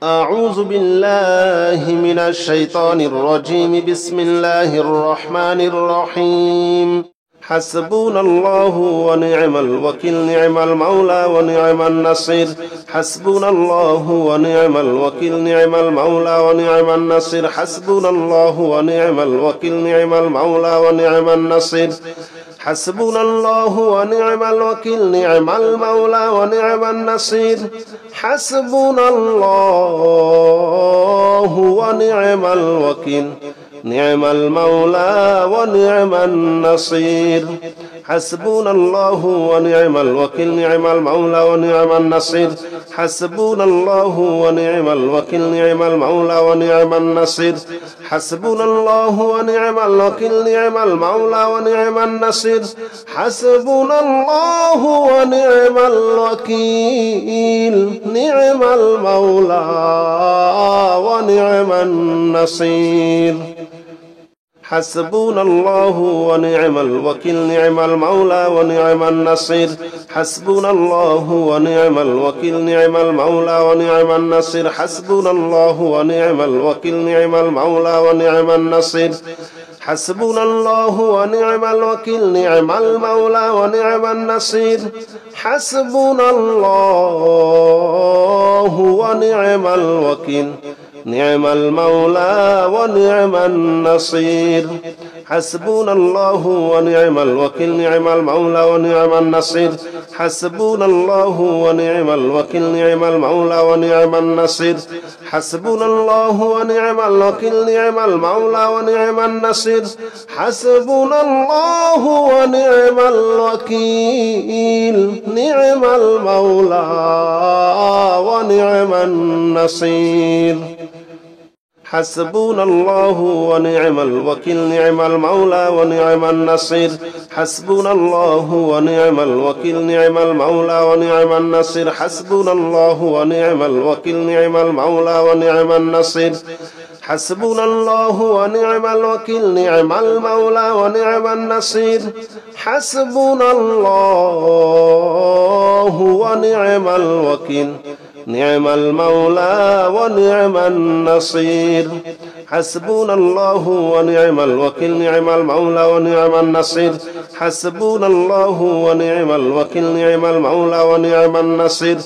أعوذ بالله من الشيطان الرجيم. بسم الله الرحمن الرحيم. حسبنا الله ونعم الوكيل، نعم المولى ونعم النصير. حسبنا الله ونعم الوكيل، نعم المولى ونعم النصير. حسبنا الله ونعم الوكيل، نعم المولى ونعم النصير. حسبنا الله ونعم الوكيل، نعم المولى ونعم النصير. حسبنا الله ونعم الوكيل، نعم المولى ونعم النصير. حسبنا الله ونعم الوكيل، نعم المولى ونعم النصير. حسبنا الله ونعم الوكيل، نعم المولى ونعم النصير. حسبنا الله ونعم الوكيل، نعم المولى ونعم النصير. حسبنا الله ونعم الوكيل، نعم المولى ونعم النصير. حسبنا الله ونعم الوكيل، نعم المولى ونعم النصير. حسبنا الله ونعم الوكيل، نعم المولى ونعم النصير. حسبنا الله ونعم الوكيل، نعم المولى ونعم النصير. حسبنا الله ونعم الوكيل، نعم المولى ونعم النصير. حسبنا الله ونعم الوكيل، نعم المولى ونعم النصير. حسبنا الله ونعم الوكيل، نعم المولى ونعم النصير. حسبنا الله ونعم الوكيل، نعم المولى ونعم النصير. حسبنا الله ونعم الوكيل، نعم المولى ونعم النصير. حسبنا الله ونعم الوكيل، نعم المولى ونعم النصير. حسبنا الله ونعم الوكيل، نعم المولى ونعم النصير. حسبنا الله ونعم الوكيل، نعم المولى ونعم النصير. حسبنا الله ونعم الوكيل، نعم المولى ونعم النصير. حسبنا الله ونعم الوكيل، نعم المولى ونعم النصير. حسبنا الله ونعم الوكيل، نعم المولى ونعم النصير. حسبنا الله ونعم الوكيل، نعم المولى ونعم النصير. حسبنا الله ونعم الوكيل، نعم المولى ونعم النصير. حسبنا الله ونعم الوكيل، نعم المولى ونعم النصير.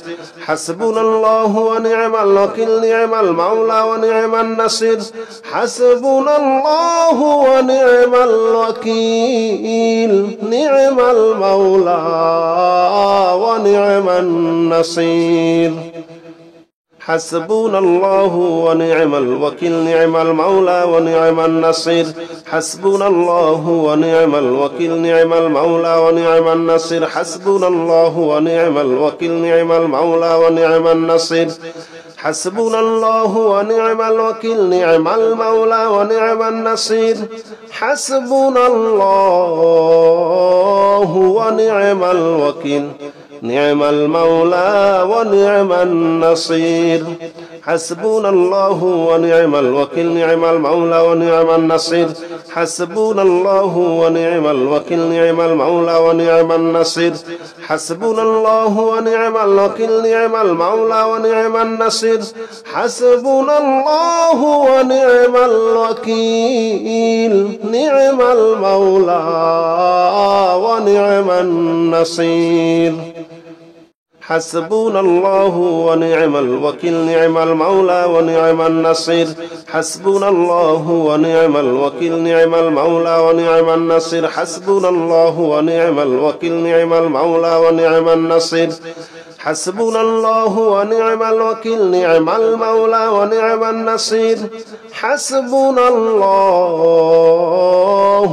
حسبنا الله ونعم الوكيل، نعم المولى ونعم النصير. حسبنا الله ونعم الوكيل، نعم المولى ونعم النصير. حسبنا الله ونعم الوكيل، نعم المولى ونعم النصير. حسبنا الله ونعم الوكيل، نعم المولى ونعم النصير. حسبنا الله ونعم الوكيل، نعم المولى ونعم النصير. حسبنا الله ونعم الوكيل، نعم المولى ونعم النصير. حسبنا الله ونعم الوكيل، نعم المولى ونعم النصير. حسبنا الله ونعم الوكيل، نعم المولى ونعم النصير. حسبنا الله ونعم الوكيل، نعم المولى ونعم النصير. حسبنا الله ونعم الوكيل، نعم المولى ونعم النصير. حسبنا الله ونعم الوكيل، نعم المولى ونعم النصير. حسبنا الله ونعم الوكيل، نعم المولى ونعم النصير. حسبنا الله ونعم الوكيل، نعم المولى ونعم النصير. حسبنا الله ونعم الوكيل، نعم المولى ونعم النصير. حسبنا الله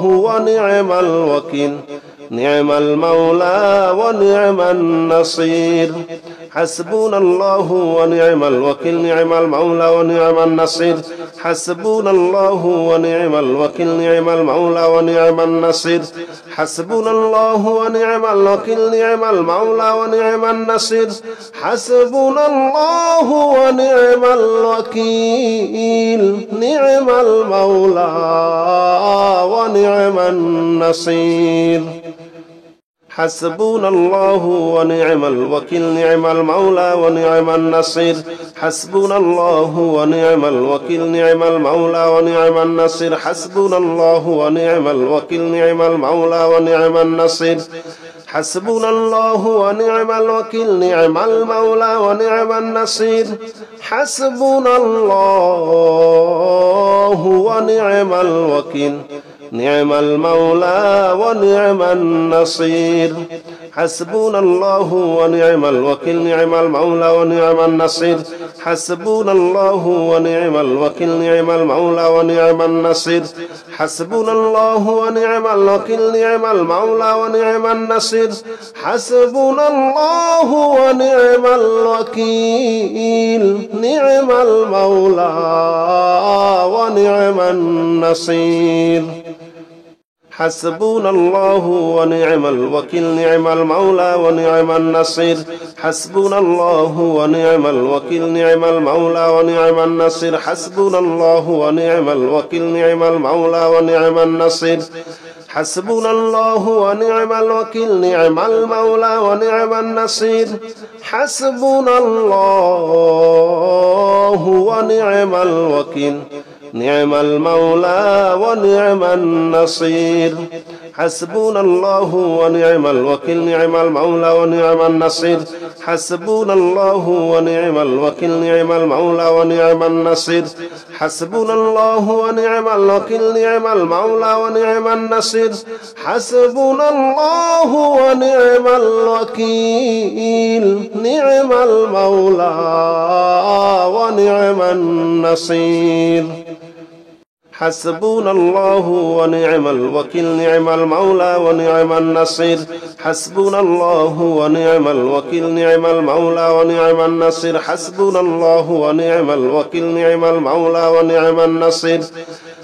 ونعم الوكيل، نعم المولى ونعم النصير. حسبنا الله ونعم الوكيل، نعم المولى ونعم النصير. حسبنا الله ونعم الوكيل، نعم المولى ونعم النصير. حسبنا الله ونعم الوكيل، نعم المولى ونعم النصير. حسبنا الله ونعم الوكيل، نعم المولى ونعم النصير. حسبنا الله ونعم الوكيل نعم المولى ونعم النصير حسبنا الله ونعم الوكيل نعم المولى ونعم النصير حسبنا الله ونعم الوكيل نعم المولى ونعم النصير حسبنا الله ونعم الوكيل نعم المولى ونعم النصير حسبنا الله ونعم الوكيل نعم المولى ونعم النصير حسبنا الله ونعم الوكيل نعم المولى ونعم النصير حسبنا الله ونعم الوكيل نعم المولى ونعم النصير حسبنا الله ونعم الوكيل نعم المولى ونعم النصير حسبنا الله ونعم الوكيل نعم المولى ونعم النصير حسبنا الله ونعم الوكيل نعم المولى ونعم النصير حسبنا الله ونعم الوكيل نعم المولى ونعم النصير حسبنا الله ونعم الوكيل نعم المولى ونعم النصير حسبنا الله ونعم الوكيل نعم المولى ونعم النصير حسبنا الله ونعم الوكيل نعم المولى ونعم النصير حسبنا الله ونعم الوكيل نعم المولى ونعم النصير حسبنا الله ونعم الوكيل نعم المولى ونعم النصير حسبنا الله ونعم الوكيل نعم المولى ونعم النصير حسبنا الله ونعم الوكيل نعم المولى ونعم النصير حسبنا الله ونعم الوكيل نعم المولى ونعم النصير حسبنا الله ونعم الوكيل نعم المولى ونعم النصير حسبنا الله ونعم الوكيل نعم المولى ونعم النصير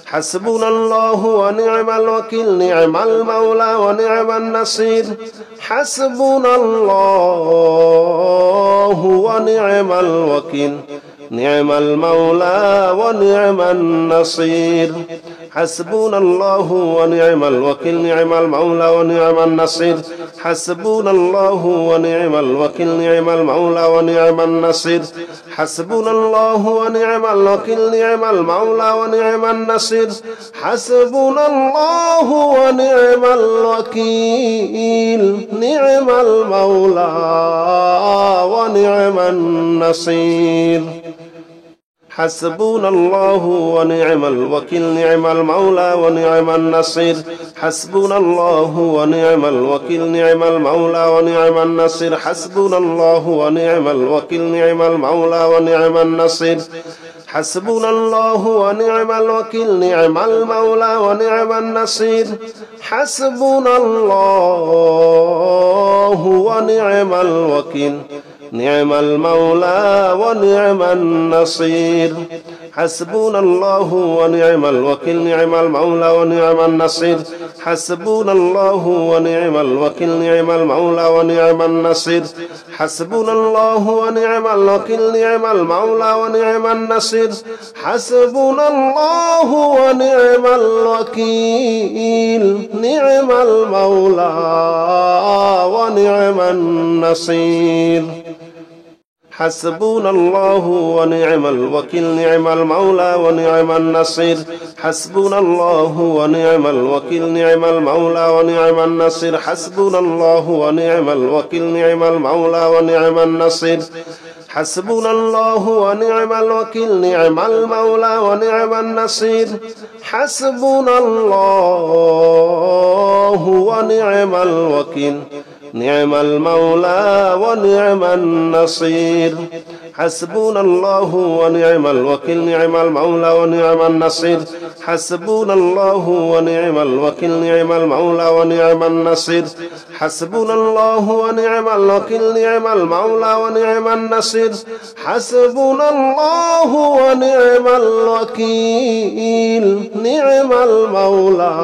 حسبنا الله ونعم الوكيل نعم المولى ونعم النصير حسبنا الله ونعم الوكيل نعم المولى ونعم النصير حسبنا الله ونعم الوكيل نعم المولى ونعم النصير حسبنا الله ونعم الوكيل نعم المولى ونعم النصير حسبنا الله ونعم الوكيل نعم المولى ونعم النصير حسبنا الله ونعم الوكيل نعم المولى ونعم النصير حسبنا الله ونعم الوكيل نعم المولى ونعم النصير حسبنا الله ونعم الوكيل نعم المولى ونعم النصير حسبنا الله ونعم الوكيل نعم المولى ونعم النصير حسبنا الله ونعم الوكيل نعم المولى ونعم النصير حسبنا الله ونعم الوكيل نعم المولى ونعم النصير حسبنا الله ونعم الوكيل نعم المولى ونعم النصير حسبنا الله ونعم الوكيل نعم المولى ونعم النصير حسبنا الله ونعم الوكيل نعم المولى ونعم النصير حسبنا الله ونعم الوكيل نعم المولى ونعم النصير حسبنا الله ونعم الوكيل نعم المولى ونعم النصير حسبنا الله ونعم الوكيل نعم المولى ونعم النصير حسبنا الله ونعم الوكيل نعم المولى ونعم النصير حسبنا الله ونعم الوكيل نعم المولى ونعم النصير حسبنا الله ونعم الوكيل نعم المولى ونعم النصير حسبنا الله ونعم الوكيل نعم المولى ونعم النصير حسبنا الله ونعم الوكيل نعم المولى ونعم النصير حسبنا الله ونعم الوكيل نعم المولى ونعم النصير حسبنا الله ونعم الوكيل نعم المولى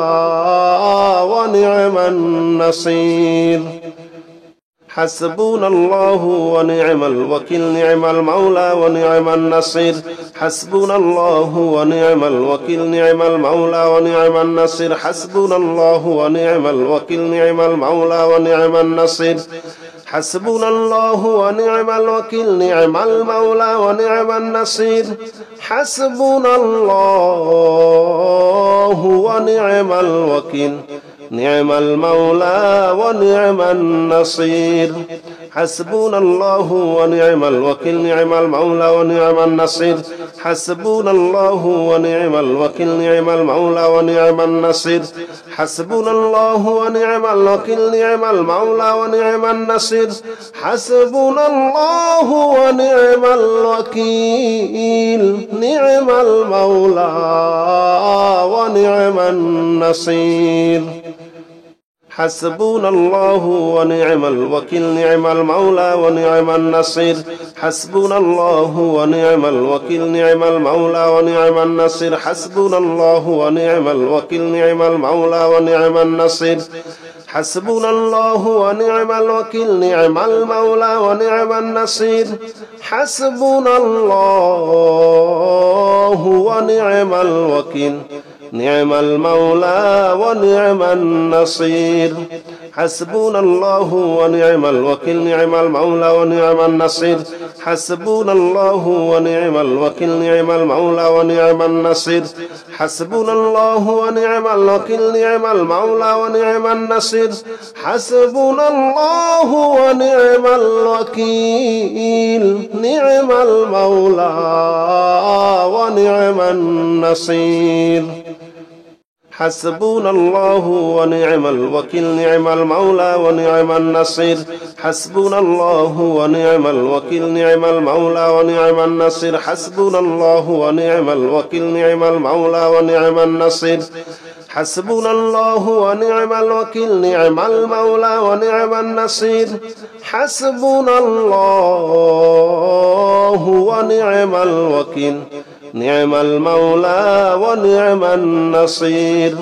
ونعم النصير حسبنا الله ونعم الوكيل نعم المولى ونعم النصير حسبنا الله ونعم الوكيل نعم المولى ونعم النصير حسبنا الله ونعم الوكيل نعم المولى ونعم النصير حسبنا الله ونعم الوكيل نعم المولى ونعم النصير حسبنا الله ونعم الوكيل نعم المولى ونعم النصير حسبنا الله ونعم الوكيل نعم المولى ونعم النصير حسبنا الله ونعم الوكيل نعم المولى ونعم النصير حسبنا الله ونعم الوكيل نعم المولى ونعم النصير حسبنا الله ونعم الوكيل نعم المولى ونعم النصير حسبنا الله ونعم الوكيل نعم المولى ونعم النصير حسبنا الله ونعم الوكيل نعم المولى ونعم النصير حسبنا الله ونعم الوكيل نعم المولى ونعم النصير حسبنا الله ونعم الوكيل نعم المولى ونعم النصير حسبنا الله ونعم الوكيل نعم المولى ونعم النصير حسبنا الله ونعم الوكيل نعم المولى ونعم النصير حسبنا الله ونعم الوكيل نعم المولى ونعم النصير حسبنا الله ونعم الوكيل نعم المولى ونعم النصير حسبنا الله ونعم الوكيل نعم المولى ونعم النصير حسبنا الله ونعم الوكيل نعم المولى ونعم النصير حسبنا الله ونعم الوكيل نعم المولى ونعم النصير حسبنا الله ونعم الوكيل نعم المولى ونعم النصير حسبنا الله ونعم الوكيل نعم المولى ونعم النصير حسبنا الله ونعم الوكيل نعم المولى ونعم النصير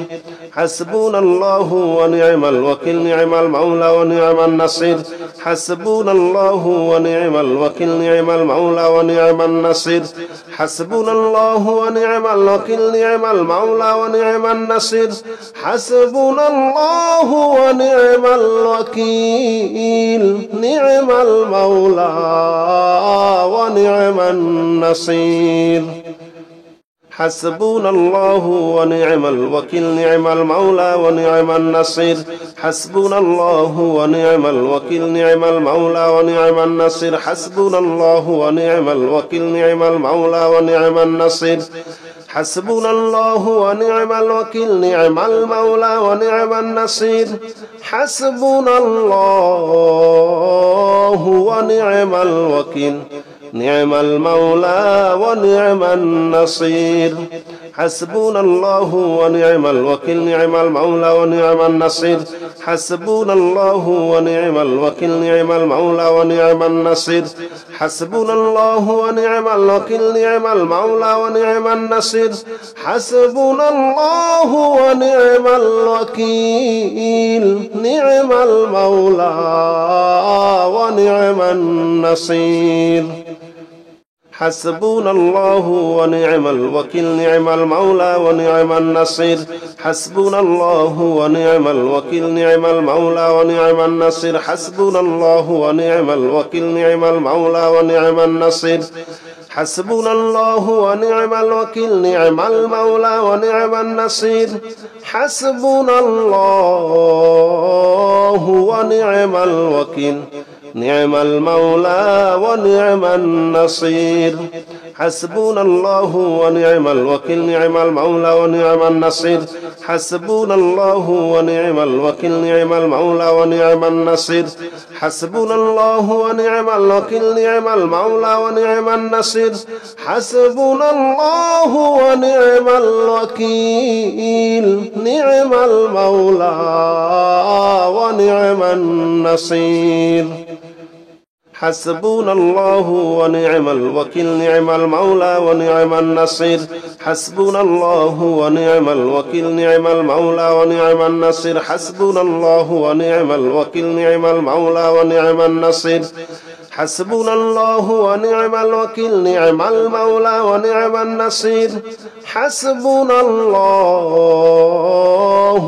حسبنا الله ونعم الوكيل نعم المولى ونعم النصير حسبنا الله ونعم الوكيل نعم المولى ونعم النصير حسبنا الله ونعم الوكيل نعم المولى ونعم النصير حسبنا الله ونعم الوكيل نعم المولى ونعم النصير حسبنا الله ونعم الوكيل نعم المولى ونعم النصير حسبنا الله ونعم الوكيل نعم المولى ونعم النصير حسبنا الله ونعم الوكيل نعم المولى ونعم النصير حسبنا الله ونعم الوكيل نعم المولى ونعم النصير حسبنا الله ونعم الوكيل نعم المولى ونعم النصير حسبنا الله ونعم الوكيل نعم المولى ونعم النصير حسبنا الله ونعم الوكيل نعم المولى ونعم النصير حسبنا الله ونعم الوكيل نعم المولى ونعم النصير حسبنا الله ونعم الوكيل نعم المولى ونعم النصير حسبنا الله ونعم الوكيل نعم المولى ونعم النصير حسبنا الله ونعم الوكيل نعم المولى ونعم النصير حسبنا الله ونعم الوكيل نعم المولى ونعم النصير حسبنا الله ونعم الوكيل نعم المولى ونعم النصير حسبنا الله ونعم الوكيل نعم المولى ونعم النصير حسبنا الله ونعم الوكيل نعم المولى ونعم النصير حسبنا الله ونعم الوكيل نعم المولى ونعم النصير حسبنا الله ونعم الوكيل نعم المولى ونعم النصير حسبنا الله ونعم الوكيل نعم المولى ونعم النصير حسبنا الله ونعم الوكيل نعم المولى ونعم النصير حسبنا الله ونعم الوكيل نعم المولى ونعم النصير حسبنا الله ونعم الوكيل نعم المولى ونعم النصير حسبنا الله ونعم الوكيل نعم المولى ونعم النصير حسبنا الله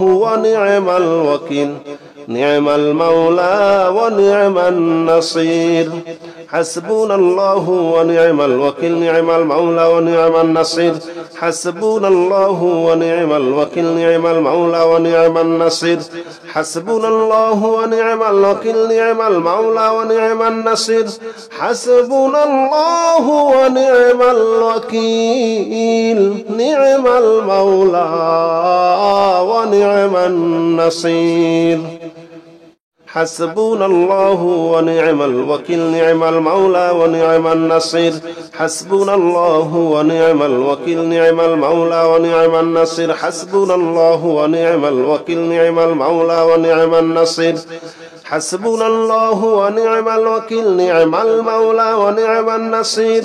ونعم الوكيل نعم المولى ونعم النصير حسبنا الله ونعم الوكيل نعم المولى ونعم النصير حسبنا الله ونعم الوكيل نعم المولى ونعم النصير حسبنا الله ونعم الوكيل نعم المولى ونعم النصير حسبنا الله ونعم الوكيل نعم المولى ونعم النصير حسبنا الله ونعم الوكيل نعم المولى ونعم النصير حسبنا الله ونعم الوكيل نعم المولى ونعم النصير حسبنا الله ونعم الوكيل نعم المولى ونعم النصير حسبنا الله ونعم الوكيل نعم المولى ونعم النصير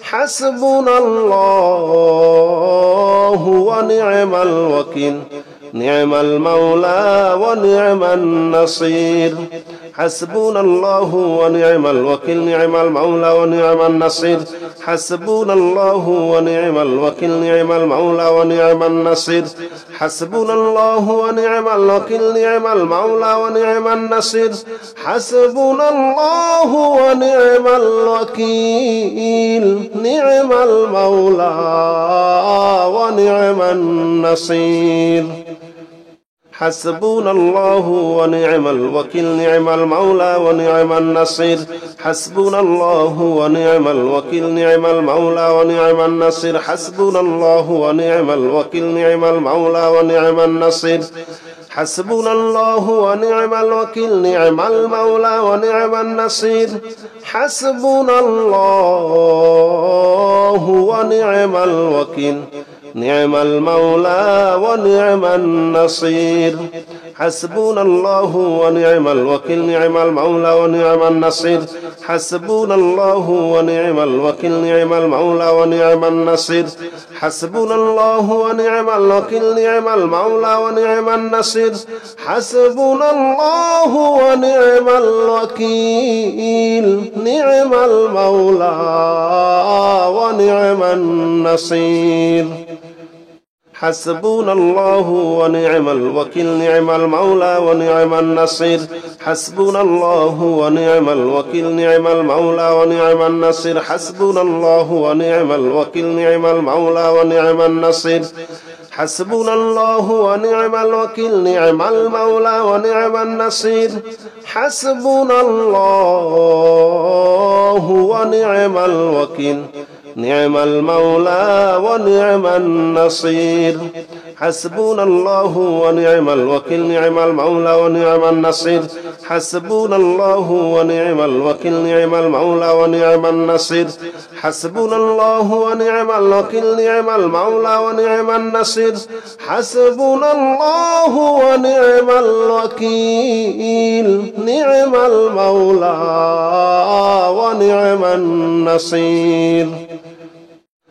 حسبنا الله ونعم الوكيل نعم المولى ونعم النصير حسبنا الله ونعم الوكيل نعم المولى ونعم النصير حسبنا الله ونعم الوكيل نعم المولى ونعم النصير حسبنا الله ونعم الوكيل نعم المولى ونعم النصير حسبنا الله ونعم الوكيل نعم المولى ونعم النصير حسبنا الله ونعم الوكيل نعم المولى ونعم النصير حسبنا الله ونعم الوكيل نعم المولى ونعم النصير حسبنا الله ونعم الوكيل نعم المولى ونعم النصير حسبنا الله ونعم الوكيل نعم المولى ونعم النصير حسبنا الله ونعم الوكيل نعم المولى ونعم النصير حسبنا الله ونعم الوكيل نعم المولى ونعم النصير حسبنا الله ونعم الوكيل نعم المولى ونعم النصير حسبنا الله ونعم الوكيل نعم المولى ونعم النصير حسبنا الله ونعم الوكيل نعم المولى ونعم النصير حسبنا الله ونعم الوكيل نعم المولى ونعم النصير حسبنا الله ونعم الوكيل نعم المولى ونعم النصير حسبنا الله ونعم الوكيل نعم المولى ونعم النصير حسبنا الله ونعم الوكيل نعم المولى ونعم النصير حسبنا الله ونعم الوكيل نعم المولى ونعم النصير حسبنا الله ونعم الوكيل نعم المولى ونعم النصير حسبنا الله ونعم الوكيل نعم المولى ونعم النصير حسبنا الله ونعم الوكيل نعم المولى ونعم النصير حسبنا الله ونعم الوكيل نعم المولى ونعم النصير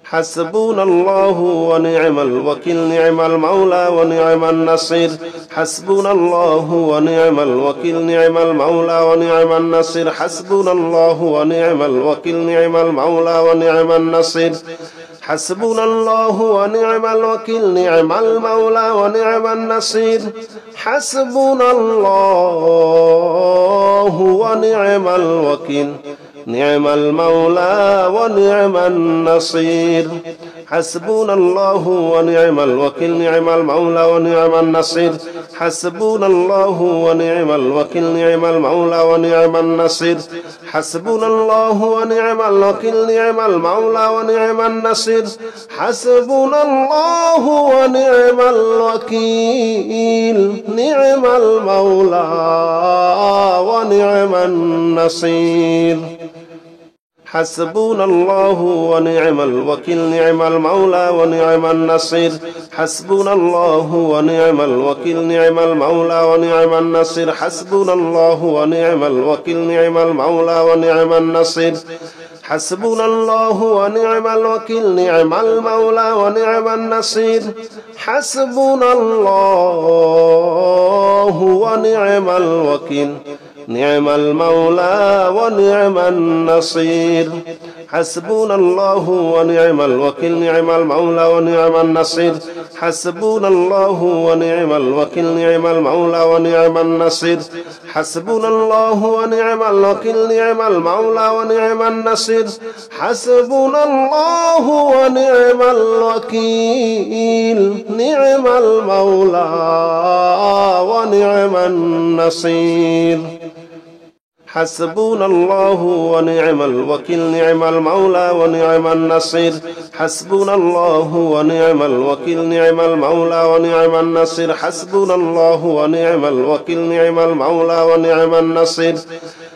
حسبنا الله ونعم الوكيل نعم المولى ونعم النصير حسبنا الله ونعم الوكيل نعم المولى ونعم النصير حسبنا الله ونعم الوكيل نعم المولى ونعم النصير حسبنا الله ونعم الوكيل نعم المولى ونعم النصير حسبنا الله ونعم الوكيل نعم المولى ونعم النصير حسبنا الله ونعم الوكيل نعم المولى ونعم النصير حسبنا الله ونعم الوكيل نعم المولى ونعم النصير حسبنا الله ونعم الوكيل نعم المولى ونعم النصير حسبنا الله ونعم الوكيل نعم المولى ونعم النصير حسبنا الله ونعم الوكيل نعم المولى ونعم النصير حسبنا الله ونعم الوكيل نعم المولى ونعم النصير حسبنا الله ونعم الوكيل نعم المولى ونعم النصير حسبنا الله ونعم الوكيل نعم المولى ونعم النصير حسبنا الله ونعم الوكيل نعم المولى ونعم النصير حسبنا الله ونعم الوكيل نعم المولى ونعم النصير حسبنا الله ونعم الوكيل نعم المولى ونعم النصير حسبنا الله ونعم الوكيل نعم المولى ونعم النصير حسبنا الله ونعم الوكيل نعم المولى ونعم النصير حسبنا الله ونعم الوكيل نعم المولى ونعم النصير حسبنا الله ونعم الوكيل نعم المولى ونعم النصير حسبنا الله ونعم الوكيل نعم المولى ونعم النصير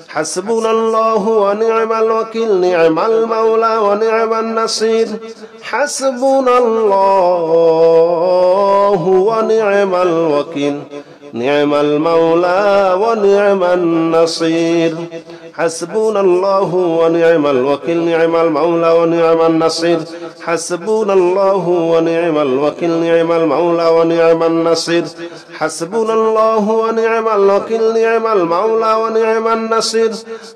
حسبنا الله ونعم الوكيل نعم المولى ونعم النصير حسبنا الله ونعم الوكيل نعم المولى ونعم النصير حسبنا الله ونعم الوكيل نعم المولى ونعم النصير حسبنا الله ونعم الوكيل نعم المولى ونعم النصير حسبنا الله ونعم الوكيل نعم المولى ونعم النصير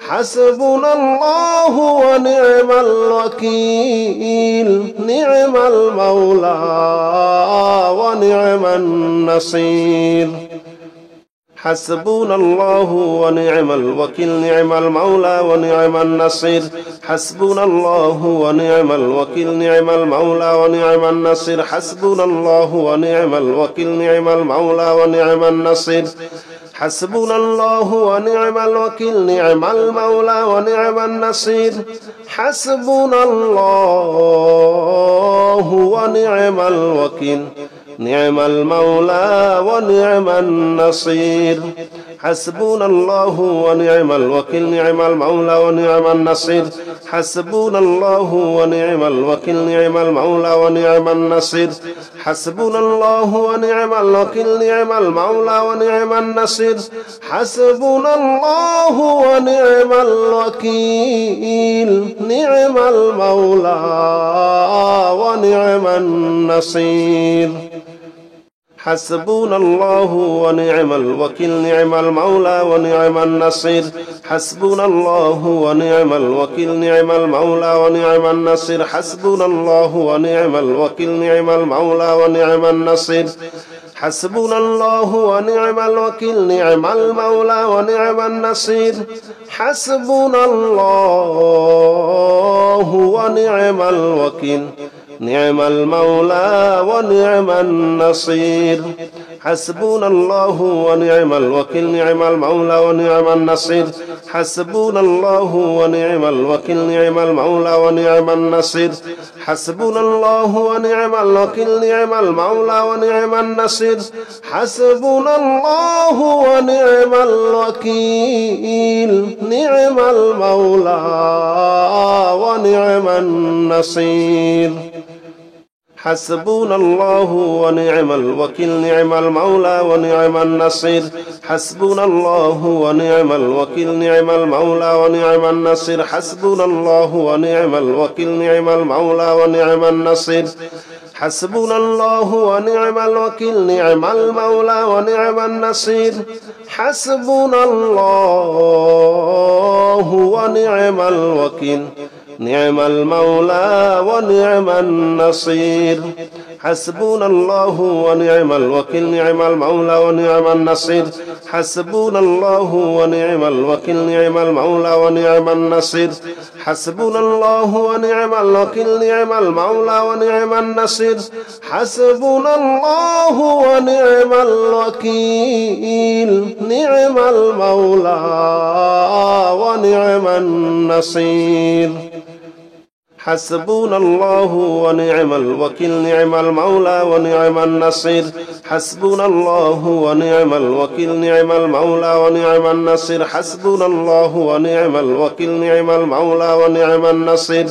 حسبنا الله ونعم الوكيل نعم المولى ونعم النصير حسبنا الله ونعم الوكيل نعم المولى ونعم النصير حسبنا الله ونعم الوكيل نعم المولى ونعم النصير حسبنا الله ونعم الوكيل نعم المولى ونعم النصير حسبنا الله ونعم الوكيل نعم المولى ونعم النصير حسبنا الله ونعم الوكيل نعم المولى ونعم النصير حسبنا الله ونعم الوكيل نعم المولى ونعم النصير حسبنا الله ونعم الوكيل نعم المولى ونعم النصير حسبنا الله ونعم الوكيل نعم المولى ونعم النصير حسبنا الله ونعم الوكيل نعم المولى ونعم النصير حسبنا الله ونعم الوكيل نعم المولى ونعم النصير حسبنا الله ونعم الوكيل نعم المولى ونعم النصير حسبنا الله ونعم الوكيل نعم المولى ونعم النصير حسبنا الله ونعم الوكيل نعم المولى ونعم النصير حسبنا الله ونعم الوكيل نعم المولى ونعم النصير حسبنا الله ونعم الوكيل نعم المولى ونعم النصير حسبنا الله ونعم الوكيل نعم المولى ونعم النصير حسبنا الله ونعم الوكيل نعم المولى ونعم النصير حسبنا الله ونعم الوكيل نعم المولى ونعم النصير حسبنا الله ونعم الوكيل نعم المولى ونعم النصير حسبنا الله ونعم الوكيل نعم المولى ونعم النصير حسبنا الله ونعم الوكيل نعم المولى ونعم النصير حسبنا الله ونعم الوكيل نعم المولى ونعم النصير حسبنا الله ونعم الوكيل نعم المولى ونعم النصير حسبنا الله ونعم الوكيل نعم المولى ونعم النصير حسبنا الله ونعم الوكيل نعم المولى ونعم النصير حسبنا الله ونعم الوكيل نعم المولى ونعم النصير حسبنا الله ونعم الوكيل نعم المولى ونعم النصير حسبنا الله ونعم الوكيل نعم المولى ونعم النصير حسبنا الله ونعم الوكيل نعم المولى ونعم النصير حسبنا الله ونعم الوكيل نعم المولى ونعم النصير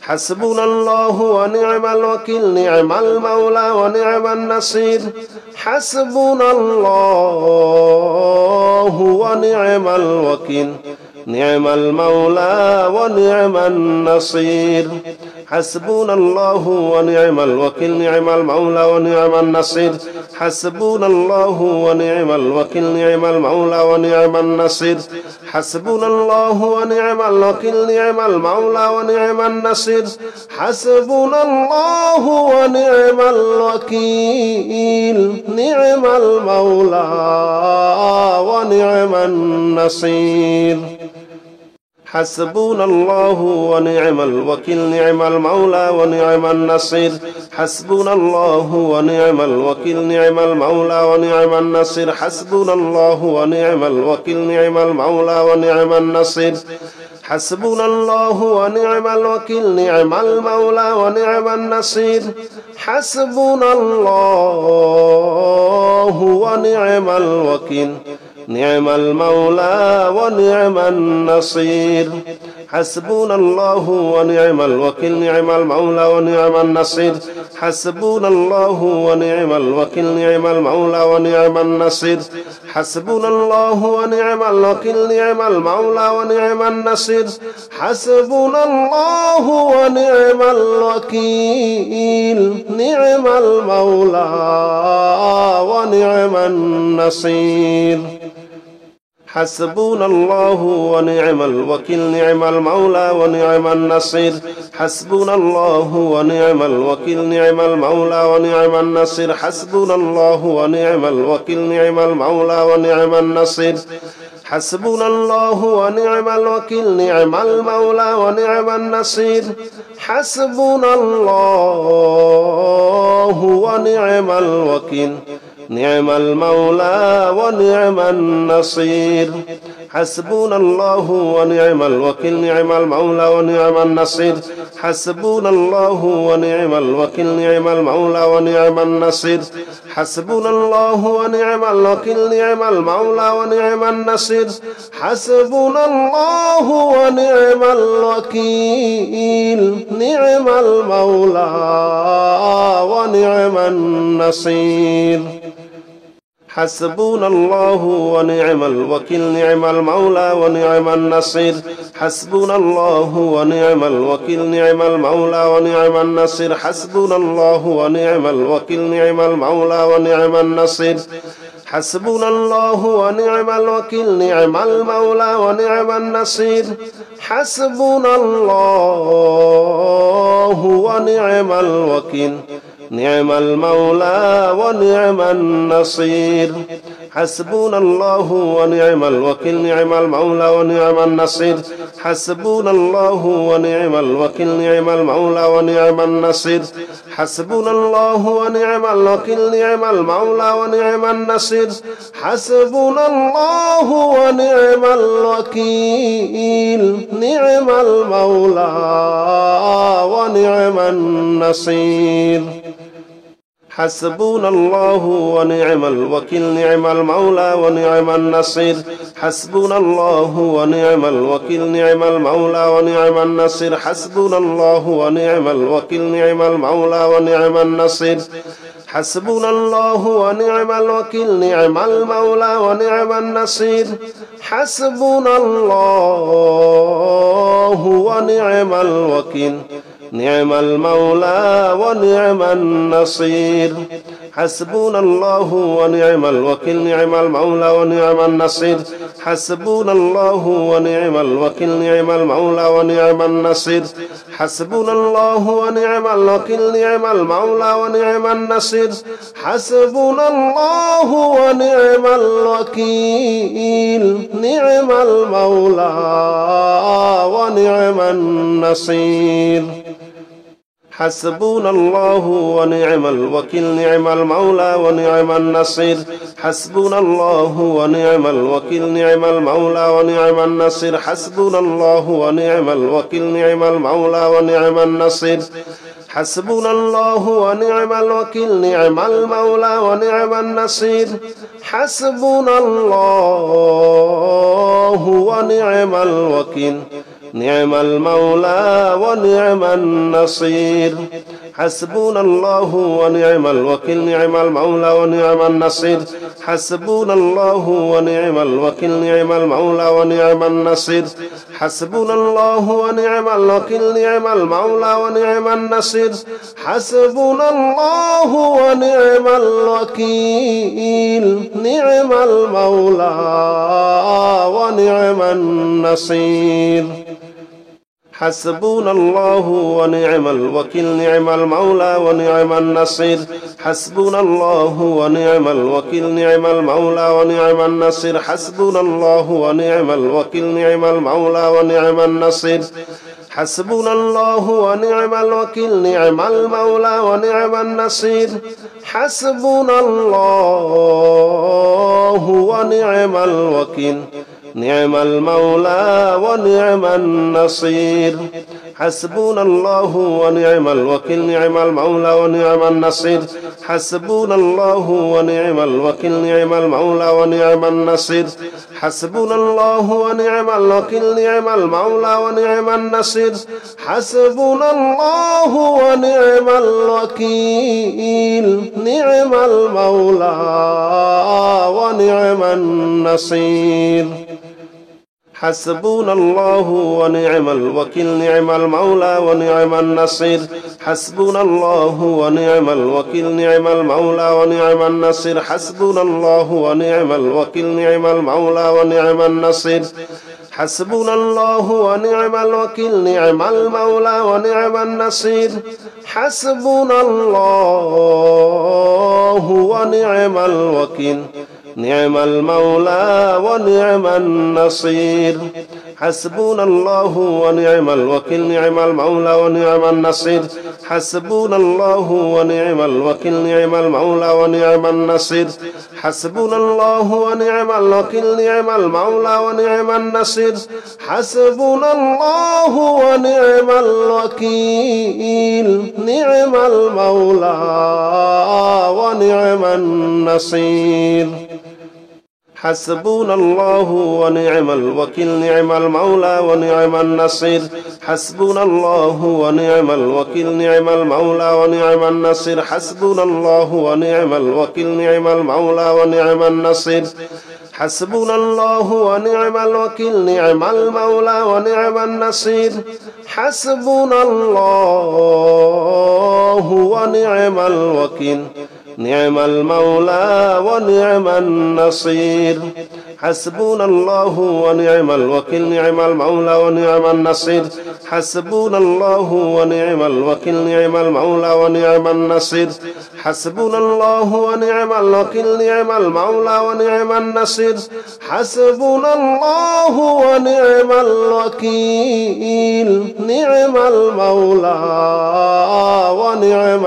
حسبنا الله ونعم الوكيل نعم المولى ونعم النصير حسبنا الله ونعم الوكيل نعم المولى ونعم النصير حسبنا الله ونعم الوكيل نعم المولى ونعم النصير حسبنا الله ونعم الوكيل نعم المولى ونعم النصير حسبنا الله ونعم الوكيل نعم المولى ونعم النصير حسبنا الله ونعم الوكيل نعم المولى ونعم النصير حسبنا الله ونعم الوكيل نعم المولى ونعم النصير حسبنا الله ونعم الوكيل نعم المولى ونعم النصير حسبنا الله ونعم الوكيل نعم المولى ونعم النصير حسبنا الله ونعم الوكيل نعم المولى ونعم النصير حسبنا الله ونعم الوكيل نعم المولى ونعم النصير حسبنا الله ونعم الوكيل نعم المولى ونعم النصير حسبنا الله ونعم الوكيل نعم المولى ونعم النصير حسبنا الله ونعم الوكيل نعم المولى ونعم النصير حسبنا الله ونعم الوكيل نعم المولى ونعم النصير حسبنا الله ونعم الوكيل نعم المولى ونعم النصير حسبنا الله ونعم الوكيل نعم المولى ونعم النصير حسبنا الله ونعم الوكيل نعم المولى ونعم النصير حسبنا الله ونعم الوكيل نعم المولى ونعم النصير حسبنا الله ونعم الوكيل نعم المولى ونعم النصير حسبنا الله ونعم الوكيل نعم المولى ونعم النصير حسبنا الله ونعم الوكيل نعم المولى ونعم النصير حسبنا الله ونعم الوكيل نعم المولى ونعم النصير حسبنا الله ونعم الوكيل نعم المولى ونعم النصير حسبنا الله ونعم الوكيل نعم المولى ونعم النصير حسبنا الله ونعم الوكيل نعم المولى ونعم النصير حسبنا الله ونعم الوكيل نعم المولى ونعم النصير حسبنا الله ونعم الوكيل نعم المولى ونعم النصير حسبنا الله ونعم الوكيل نعم المولى ونعم النصير حسبنا الله ونعم الوكيل نعم المولى ونعم النصير حسبنا الله ونعم الوكيل نعم المولى ونعم النصير حسبنا الله ونعم الوكيل نعم المولى ونعم النصير حسبنا الله ونعم الوكيل نعم المولى ونعم النصير حسبنا الله ونعم الوكيل نعم المولى ونعم النصير حسبنا الله ونعم الوكيل نعم المولى ونعم النصير حسبنا الله ونعم الوكيل نعم المولى ونعم النصير حسبنا الله ونعم الوكيل نعم المولى ونعم النصير حسبنا الله ونعم الوكيل نعم المولى ونعم النصير حسبنا الله ونعم الوكيل نعم المولى ونعم النصير حسبنا الله ونعم الوكيل نعم المولى ونعم النصير حسبنا الله ونعم الوكيل نعم المولى ونعم النصير حسبنا الله ونعم الوكيل نعم المولى ونعم النصير حسبنا الله ونعم الوكيل نعم المولى ونعم النصير حسبنا الله ونعم الوكيل نعم المولى ونعم النصير حسبنا الله ونعم الوكيل نعم المولى ونعم النصير حسبنا الله ونعم الوكيل نعم المولى ونعم النصير حسبنا الله ونعم الوكيل نعم المولى ونعم النصير حسبنا الله ونعم الوكيل نعم المولى ونعم النصير حسبنا الله ونعم الوكيل نعم المولى ونعم النصير حسبنا الله ونعم الوكيل نعم المولى ونعم النصير حسبنا الله ونعم الوكيل نعم المولى ونعم النصير حسبنا الله ونعم الوكيل نعم المولى ونعم النصير حسبنا الله ونعم الوكيل نعم المولى ونعم النصير حسبنا الله ونعم الوكيل نعم المولى ونعم النصير حسبنا الله ونعم الوكيل نعم المولى ونعم النصير حسبنا الله ونعم الوكيل نعم المولى ونعم النصير حسبنا الله ونعم الوكيل نعم المولى ونعم النصير حسبنا الله ونعم الوكيل نعم المولى ونعم النصير حسبنا الله ونعم الوكيل نعم المولى ونعم النصير حسبنا الله ونعم الوكيل نعم المولى ونعم النصير حسبنا الله ونعم الوكيل نعم المولى ونعم النصير حسبنا الله ونعم الوكيل نعم المولى ونعم النصير حسبنا الله ونعم الوكيل نعم المولى ونعم النصير حسبنا الله ونعم الوكيل نعم المولى ونعم النصير حسبنا الله ونعم الوكيل نعم المولى ونعم النصير حسبنا الله ونعم الوكيل نعم المولى ونعم النصير حسبنا الله ونعم الوكيل نعم المولى ونعم النصير حسبنا الله ونعم الوكيل نعم المولى ونعم النصير حسبنا الله ونعم الوكيل نعم المولى ونعم النصير حسبنا الله ونعم الوكيل نعم المولى ونعم النصير حسبنا الله ونعم الوكيل نعم المولى ونعم النصير حسبنا الله ونعم الوكيل نعم المولى ونعم النصير حسبنا الله ونعم الوكيل نعم المولى ونعم النصير حسبنا الله ونعم الوكيل نعم المولى ونعم النصير حسبنا الله ونعم الوكيل نعم المولى ونعم النصير حسبنا الله ونعم الوكيل نعم المولى ونعم النصير حسبنا الله ونعم الوكيل نعم المولى ونعم النصير حسبنا الله ونعم الوكيل نعم المولى ونعم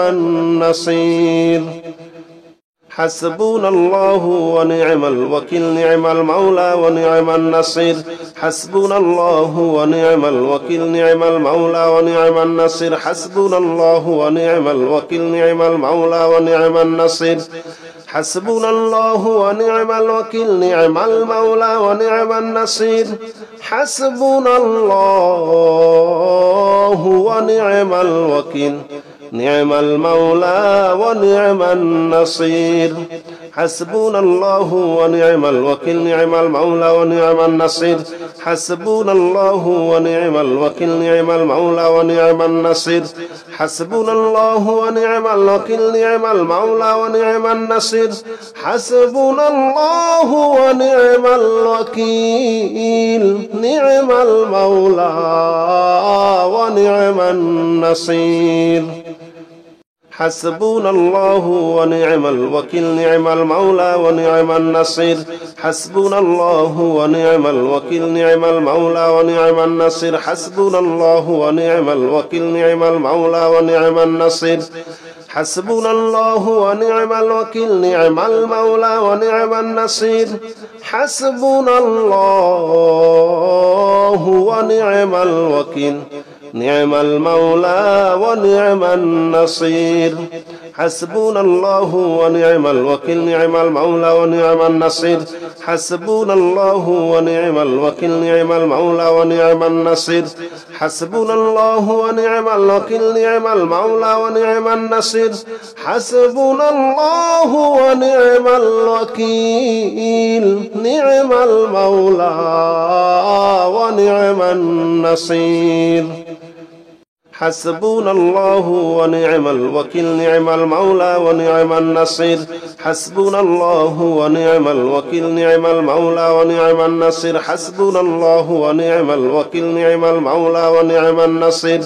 النصير حسبنا الله ونعم الوكيل نعم المولى ونعم النصير حسبنا الله ونعم الوكيل نعم المولى ونعم النصير حسبنا الله ونعم الوكيل نعم المولى ونعم النصير حسبنا الله ونعم الوكيل نعم المولى ونعم النصير حسبنا الله ونعم الوكيل نعم المولى ونعم النصير حسبنا الله ونعم الوكيل نعم المولى ونعم النصير حسبنا الله ونعم الوكيل نعم المولى ونعم النصير حسبنا الله ونعم الوكيل نعم المولى ونعم النصير حسبنا الله ونعم الوكيل نعم المولى ونعم النصير حسبنا الله ونعم الوكيل نعم المولى ونعم النصير حسبنا الله ونعم الوكيل نعم المولى ونعم النصير حسبنا الله ونعم الوكيل نعم المولى ونعم النصير حسبنا الله ونعم الوكيل نعم المولى ونعم النصير حسبنا الله ونعم الوكيل نعم المولى ونعم النصير حسبنا الله ونعم الوكيل نعم المولى ونعم النصير حسبنا الله ونعم الوكيل نعم المولى ونعم النصير حسبنا الله ونعم الوكيل نعم المولى ونعم النصير حسبنا الله ونعم الوكيل نعم المولى ونعم النصير حسبنا الله ونعم الوكيل نعم المولى ونعم النصير حسبنا الله ونعم الوكيل نعم المولى ونعم النصير حسبنا الله ونعم الوكيل نعم المولى ونعم النصير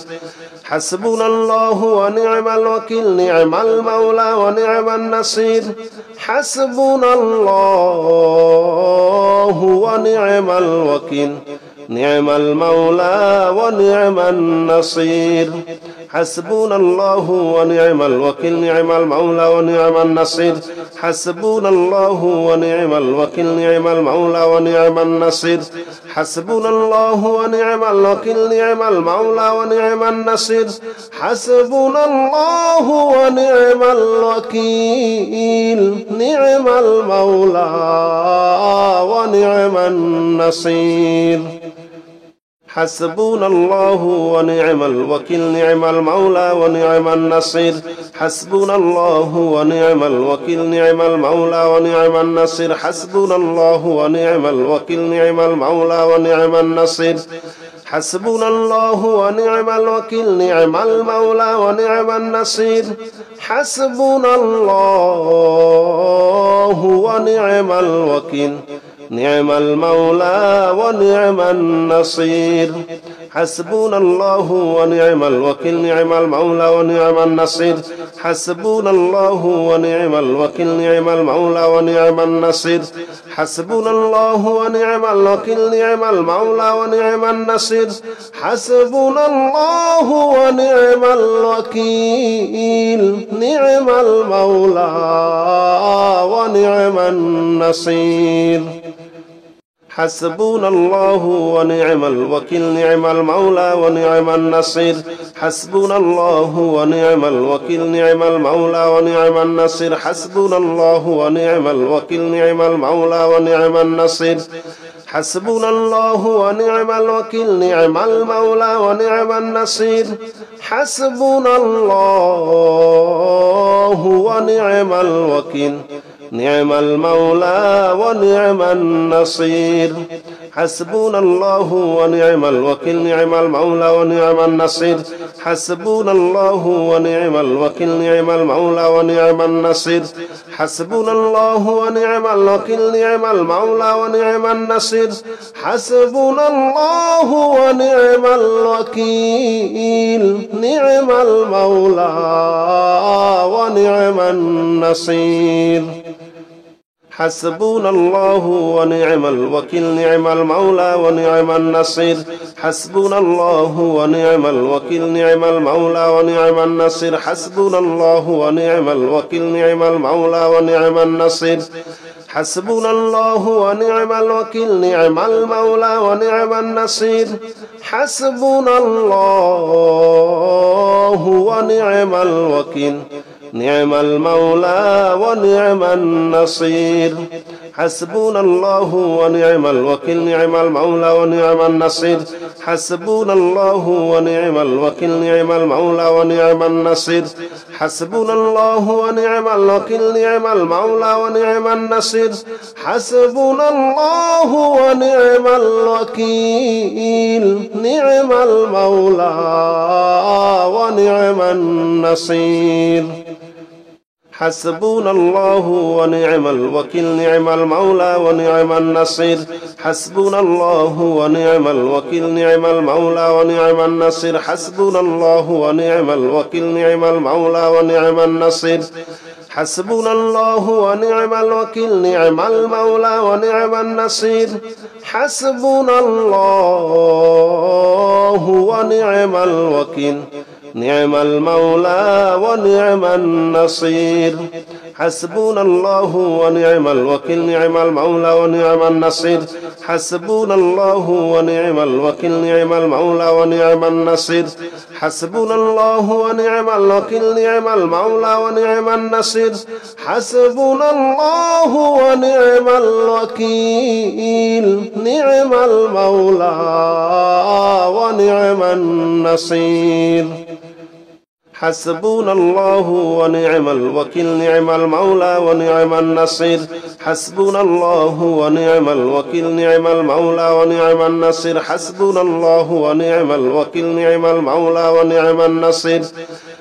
حسبنا الله ونعم الوكيل نعم المولى ونعم النصير حسبنا الله ونعم الوكيل نعم المولى ونعم النصير حسبنا الله ونعم الوكيل نعم المولى ونعم النصير حسبنا الله ونعم الوكيل نعم المولى ونعم النصير حسبنا الله ونعم الوكيل نعم المولى ونعم النصير حسبنا الله ونعم الوكيل نعم المولى ونعم النصير حسبنا الله ونعم الوكيل نعم المولى ونعم النصير حسبنا الله ونعم الوكيل نعم المولى ونعم النصير حسبنا الله ونعم الوكيل نعم المولى ونعم النصير حسبنا الله ونعم الوكيل نعم المولى ونعم النصير حسبنا الله ونعم الوكيل نعم المولى ونعم النصير حسبنا الله ونعم الوكيل نعم المولى ونعم النصير حسبنا الله ونعم الوكيل نعم المولى ونعم النصير حسبنا الله ونعم الوكيل نعم المولى ونعم النصير حسبنا الله ونعم الوكيل نعم المولى ونعم النصير حسبنا الله ونعم الوكيل نعم المولى ونعم النصير حسبنا الله ونعم الوكيل نعم المولى ونعم النصير حسبنا الله ونعم الوكيل نعم المولى ونعم النصير حسبنا الله ونعم الوكيل نعم المولى ونعم النصير حسبنا الله ونعم الوكيل نعم المولى ونعم النصير حسبنا الله ونعم الوكيل نعم المولى ونعم النصير حسبنا الله ونعم الوكيل نعم المولى ونعم النصير حسبنا الله ونعم الوكيل نعم المولى ونعم النصير حسبنا الله ونعم الوكيل نعم المولى ونعم النصير حسبنا الله ونعم الوكيل نعم المولى ونعم النصير حسبنا الله ونعم الوكيل نعم المولى ونعم النصير حسبنا الله ونعم الوكيل نعم المولى ونعم النصير حسبنا الله ونعم الوكيل نعم المولى ونعم النصير حسبنا الله ونعم الوكيل نعم المولى ونعم النصير حسبنا الله ونعم الوكيل نعم المولى ونعم النصير حسبنا الله ونعم الوكيل نعم المولى ونعم النصير حسبنا الله ونعم الوكيل نعم المولى ونعم النصير حسبنا الله ونعم الوكيل نعم المولى ونعم النصير حسبنا الله ونعم الوكيل نعم المولى ونعم النصير حسبنا الله ونعم الوكيل نعم المولى ونعم النصير حسبنا الله ونعم الوكيل نعم المولى ونعم النصير حسبنا الله ونعم الوكيل نعم المولى ونعم النصير حسبنا الله ونعم الوكيل نعم المولى ونعم النصير حسبنا الله ونعم الوكيل نعم المولى ونعم النصير حسبنا الله ونعم الوكيل نعم المولى ونعم النصير حسبنا الله ونعم الوكيل نعم المولى ونعم النصير حسبنا الله ونعم الوكيل نعم المولى ونعم النصير حسبنا الله ونعم الوكيل نعم المولى ونعم النصير حسبنا الله ونعم الوكيل نعم المولى ونعم النصير حسبنا الله ونعم الوكيل نعم المولى ونعم النصير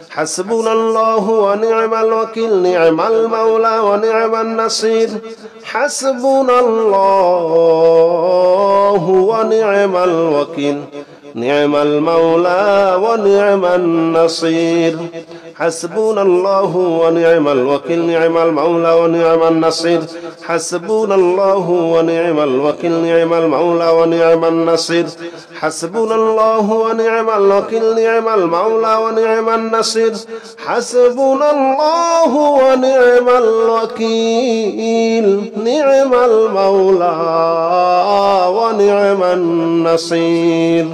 حسبنا الله ونعم الوكيل نعم المولى ونعم النصير حسبنا الله ونعم الوكيل نعم المولى ونعم النصير حسبنا الله ونعم الوكيل نعم المولى ونعم النصير حسبنا الله ونعم الوكيل نعم المولى ونعم النصير حسبنا الله ونعم الوكيل نعم المولى ونعم النصير حسبنا الله ونعم الوكيل نعم المولى ونعم النصير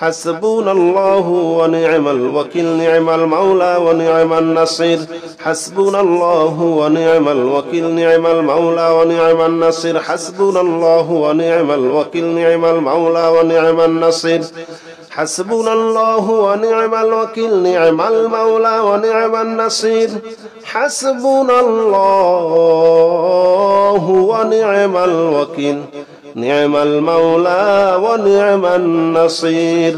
حسبنا الله ونعم الوكيل نعم المولى ونعم النصير حسبنا الله ونعم الوكيل نعم المولى ونعم النصير حسبنا الله ونعم الوكيل نعم المولى ونعم النصير حسبنا الله ونعم الوكيل نعم المولى ونعم النصير حسبنا الله ونعم الوكيل نعم المولى ونعم النصير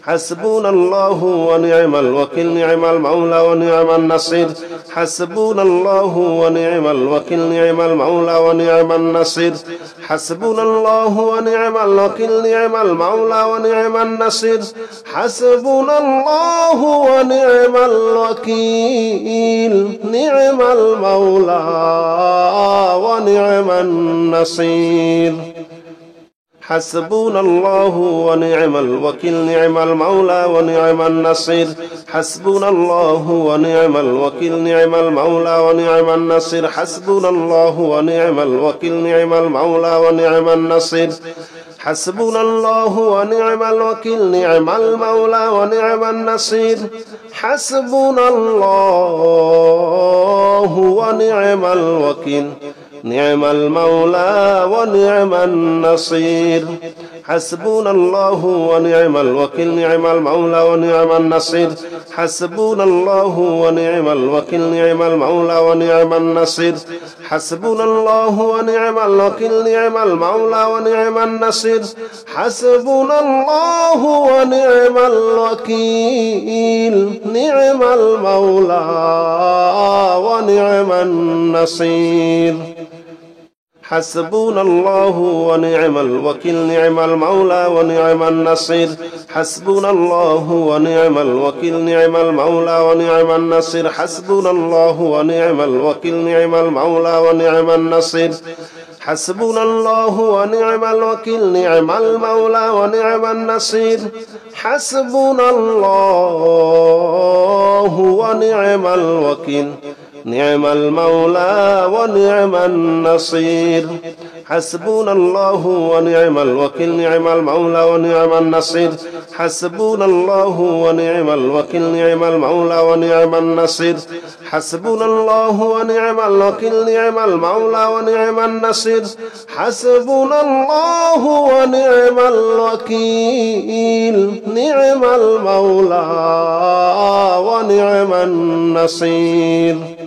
حسبنا الله ونعم الوكيل نعم المولى ونعم النصير حسبنا الله ونعم الوكيل نعم المولى ونعم النصير حسبنا الله ونعم الوكيل نعم المولى ونعم النصير حسبنا الله ونعم الوكيل نعم المولى ونعم النصير حسبنا الله ونعم الوكيل نعم المولى ونعم النصير حسبنا الله ونعم الوكيل نعم المولى ونعم النصير حسبنا الله ونعم الوكيل نعم المولى ونعم النصير حسبنا الله ونعم الوكيل نعم المولى ونعم النصير حسبنا الله ونعم الوكيل نعم المولى ونعم النصير حسبنا الله ونعم الوكيل نعم المولى ونعم النصير حسبنا الله ونعم الوكيل نعم المولى ونعم النصير حسبنا الله ونعم الوكيل نعم المولى ونعم النصير حسبنا الله ونعم الوكيل نعم المولى ونعم النصير حسبنا الله ونعم الوكيل نعم المولى ونعم النصير حسبنا الله ونعم الوكيل نعم المولى ونعم النصير حسبنا الله ونعم الوكيل نعم المولى ونعم النصير حسبنا الله ونعم الوكيل نعم المولى ونعم النصير حسبنا الله ونعم الوكيل نعم المولى ونعم النصير حسبنا الله ونعم الوكيل نعم المولى ونعم النصير حسبنا الله ونعم الوكيل نعم المولى ونعم النصير حسبنا الله ونعم الوكيل نعم المولى ونعم النصير حسبنا الله ونعم الوكيل نعم المولى ونعم النصير